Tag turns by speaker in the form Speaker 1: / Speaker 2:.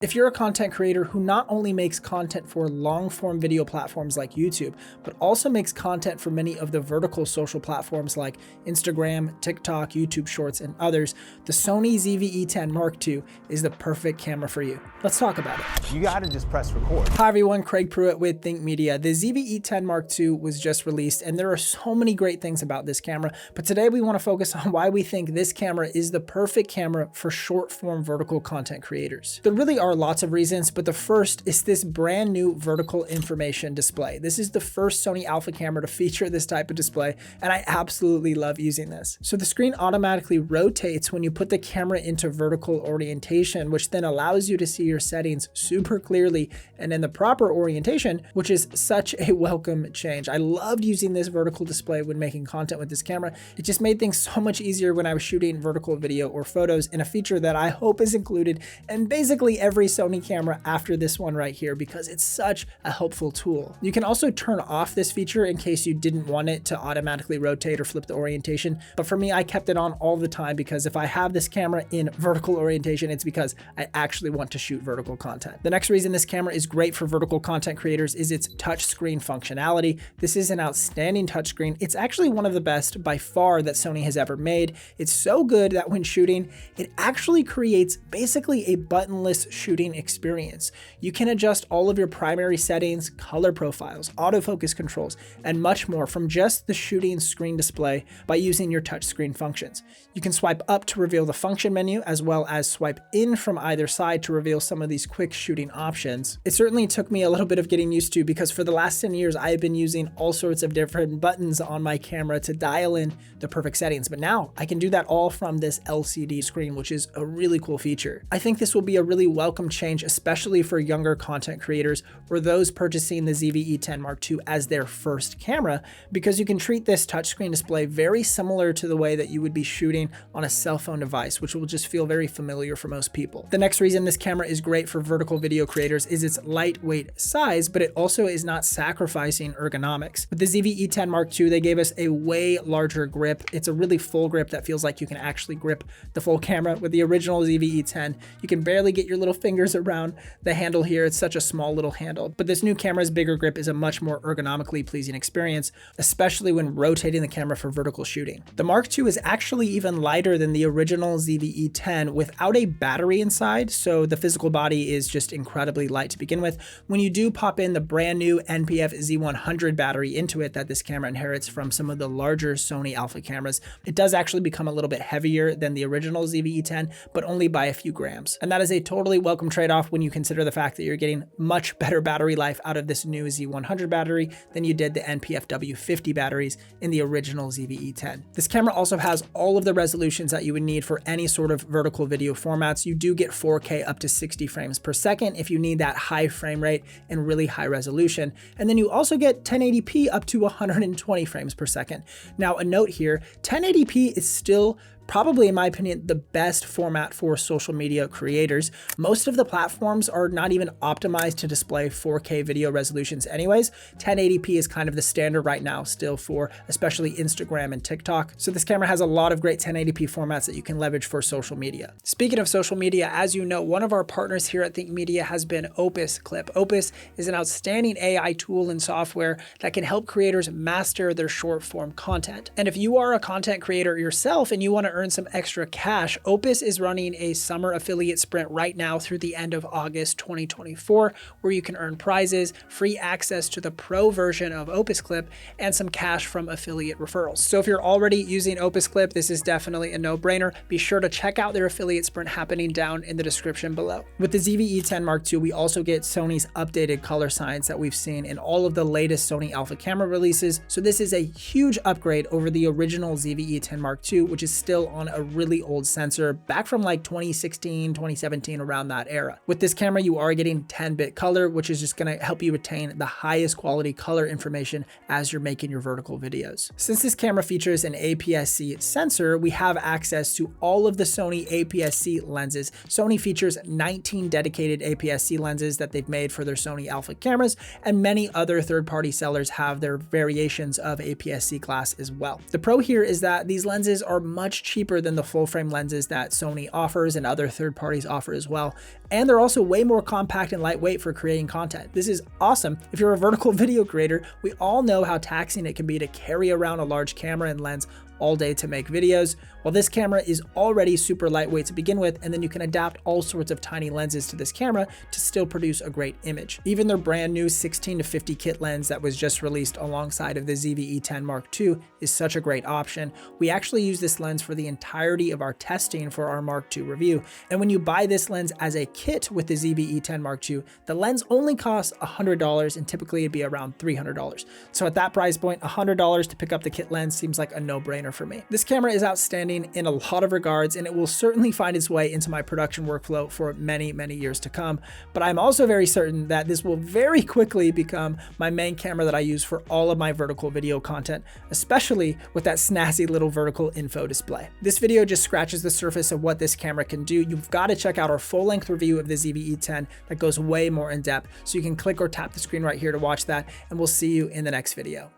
Speaker 1: If you're a content creator who not only makes content for long-form video platforms like YouTube, but also makes content for many of the vertical social platforms like Instagram, TikTok, YouTube Shorts, and others, the Sony ZV-E10 Mark II is the perfect camera for you. Let's talk about it.
Speaker 2: You gotta just press record.
Speaker 1: Hi everyone, Craig Pruitt with Think Media. The ZV-E10 Mark II was just released, and there are so many great things about this camera, but today we want to focus on why we think this camera is the perfect camera for short-form vertical content creators. There really are lots of reasons, but the first is this brand new vertical information display. This is the first Sony Alpha camera to feature this type of display, and I absolutely love using this. So the screen automatically rotates when you put the camera into vertical orientation, which then allows you to see your settings super clearly and in the proper orientation, which is such a welcome change. I loved using this vertical display when making content with this camera. It just made things so much easier when I was shooting vertical video or photos, and a feature that I hope is included in basically every Sony camera after this one right here, because it's such a helpful tool. You can also turn off this feature in case you didn't want it to automatically rotate or flip the orientation, but for me, I kept it on all the time because if I have this camera in vertical orientation, it's because I actually want to shoot vertical content. The next reason this camera is great for vertical content creators is its touchscreen functionality. This is an outstanding touchscreen. It's actually one of the best by far that Sony has ever made. It's so good that when shooting, it actually creates basically a buttonless shooting experience. You can adjust all of your primary settings, color profiles, autofocus controls, and much more from just the shooting screen display by using your touchscreen functions. You can swipe up to reveal the function menu, as well as swipe in from either side to reveal some of these quick shooting options. It certainly took me a little bit of getting used to, because for the last 10 years, I have been using all sorts of different buttons on my camera to dial in the perfect settings. But now I can do that all from this LCD screen, which is a really cool feature. I think this will be a really welcome change, especially for younger content creators or those purchasing the ZV-E10 Mark II as their first camera, because you can treat this touchscreen display very similar to the way that you would be shooting on a cell phone device, which will just feel very familiar for most people. The next reason this camera is great for vertical video creators is its lightweight size, but it also is not sacrificing ergonomics. With the ZV-E10 Mark II, they gave us a way larger grip. It's a really full grip that feels like you can actually grip the full camera. With the original ZV-E10, you can barely get your little fingers around the handle here. It's such a small little handle, but this new camera's bigger grip is a much more ergonomically pleasing experience, especially when rotating the camera for vertical shooting. The Mark II is actually even lighter than the original ZV-E10 without a battery inside, so the physical body is just incredibly light to begin with. When you do pop in the brand new NPF Z100 battery into it that this camera inherits from some of the larger Sony Alpha cameras, it does actually become a little bit heavier than the original ZV-E10, but only by a few grams. And that is a totally welcome trade-off when you consider the fact that you're getting much better battery life out of this new Z100 battery than you did the NPF W50 batteries in the original ZV-E10. This camera also has all of the resolutions that you would need for any sort of vertical video formats. You do get 4K up to 60 frames per second if you need that high frame rate and really high resolution. And then you also get 1080p up to 120 frames per second. Now, a note here, 1080p is still probably, in my opinion, the best format for social media creators. Most of the platforms are not even optimized to display 4K video resolutions anyways. 1080p is kind of the standard right now still for especially Instagram and TikTok. So this camera has a lot of great 1080p formats that you can leverage for social media. Speaking of social media, as you know, one of our partners here at Think Media has been Opus Clip. Opus is an outstanding AI tool and software that can help creators master their short form content. And if you are a content creator yourself and you want to earn some extra cash, Opus is running a summer affiliate sprint right now through the end of August 2024, where you can earn prizes, free access to the pro version of Opus Clip, and some cash from affiliate referrals. So if you're already using Opus Clip, this is definitely a no-brainer. Be sure to check out their affiliate sprint happening down in the description below. With the ZV-E10 Mark II, we also get Sony's updated color science that we've seen in all of the latest Sony Alpha camera releases. So this is a huge upgrade over the original ZV-E10 Mark II, which is still on a really old sensor back from like 2016, 2017, around that era. With this camera, you are getting 10-bit color, which is just going to help you retain the highest quality color information as you're making your vertical videos. Since this camera features an APS-C sensor, we have access to all of the Sony APS-C lenses. Sony features 19 dedicated APS-C lenses that they've made for their Sony Alpha cameras, and many other third-party sellers have their variations of APS-C glass as well. The pro here is that these lenses are much cheaper than the full frame lenses that Sony offers and other third parties offer as well. And they're also way more compact and lightweight for creating content. This is awesome. If you're a vertical video creator, we all know how taxing it can be to carry around a large camera and lens all day to make videos. Well, this camera is already super lightweight to begin with, and then you can adapt all sorts of tiny lenses to this camera to still produce a great image. Even their brand new 16 to 50 kit lens that was just released alongside of the ZV-E10 Mark II is such a great option. We actually use this lens for the entirety of our testing for our Mark II review. And when you buy this lens as a kit with the ZV-E10 Mark II, the lens only costs $100, and typically it'd be around $300. So at that price point, $100 to pick up the kit lens seems like a no-brainer for me. This camera is outstanding in a lot of regards, and it will certainly find its way into my production workflow for many, many years to come. But I'm also very certain that this will very quickly become my main camera that I use for all of my vertical video content, especially with that snazzy little vertical info display. This video just scratches the surface of what this camera can do. You've got to check out our full-length review of the ZV-E10 that goes way more in depth, so you can click or tap the screen right here to watch that, and we'll see you in the next video.